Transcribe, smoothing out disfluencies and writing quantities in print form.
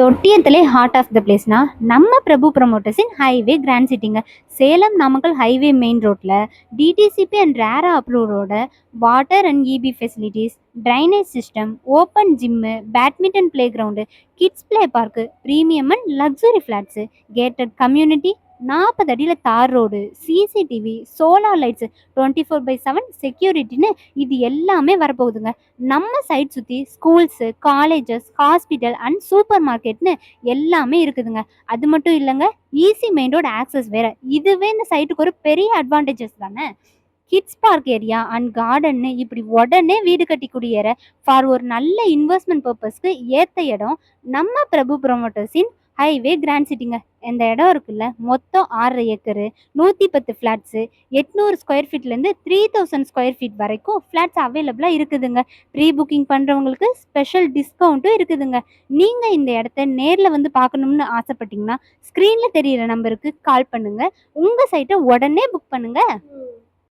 தொட்டியத்திலே heart of the பிளேஸ்னா நம்ம பிரபு ப்ரமோட்டர்ஸின் ஹைவே கிராண்ட் சிட்டிங்க. சேலம் நாமக்கல் ஹைவே மெயின் ரோட்டில் டிடிசிபி அண்ட் ரேரா அப்ரூவோட water and EB facilities, drainage system, open gym, badminton playground, kids play park, premium and luxury flats, gated community, 40 அடியில் தார் road, CCTV, solar lights, 24/7 செக்யூரிட்டின்னு இது எல்லாமே வரப்போகுதுங்க. நம்ம சைட் சுற்றி ஸ்கூல்ஸு, காலேஜஸ், ஹாஸ்பிட்டல் அண்ட் சூப்பர் மார்க்கெட்னு எல்லாமே இருக்குதுங்க. அது மட்டும் இல்லைங்க, ஈஸி மெயின் ரோடு ஆக்சஸ் வேற. இதுவே இந்த சைட்டுக்கு ஒரு பெரிய அட்வான்டேஜஸ் தானே. கிட்ஸ் பார்க் ஏரியா அண்ட் கார்டன்னு இப்படி உடனே வீடு கட்டி குடியேற ஃபார் ஒரு நல்ல இன்வெஸ்ட்மெண்ட் பர்பஸ்க்கு ஏற்ற இடம் நம்ம பிரபு ப்ரொமோட்டர்ஸின் ஹைவே கிராண்ட் சிட்டிங்க. இந்த இடம் இருக்குல்ல, மொத்தம் 6 ஏக்கரு, 110 ஃப்ளாட்ஸு, 800 ஸ்கொயர் ஃபீட்லேருந்து 3000 ஸ்கொயர் ஃபீட் வரைக்கும் ஃப்ளாட்ஸ் அவைலபிளாக இருக்குதுங்க. ப்ரீ புக்கிங் பண்ணுறவங்களுக்கு ஸ்பெஷல் டிஸ்கவுண்ட்டும் இருக்குதுங்க. நீங்கள் இந்த இடத்த நேரில் வந்து பார்க்கணும்னு ஆசைப்பட்டீங்கன்னா ஸ்க்ரீனில் தெரியிற நம்பருக்கு கால் பண்ணுங்கள். உங்கள் சைட்டை உடனே புக் பண்ணுங்கள்.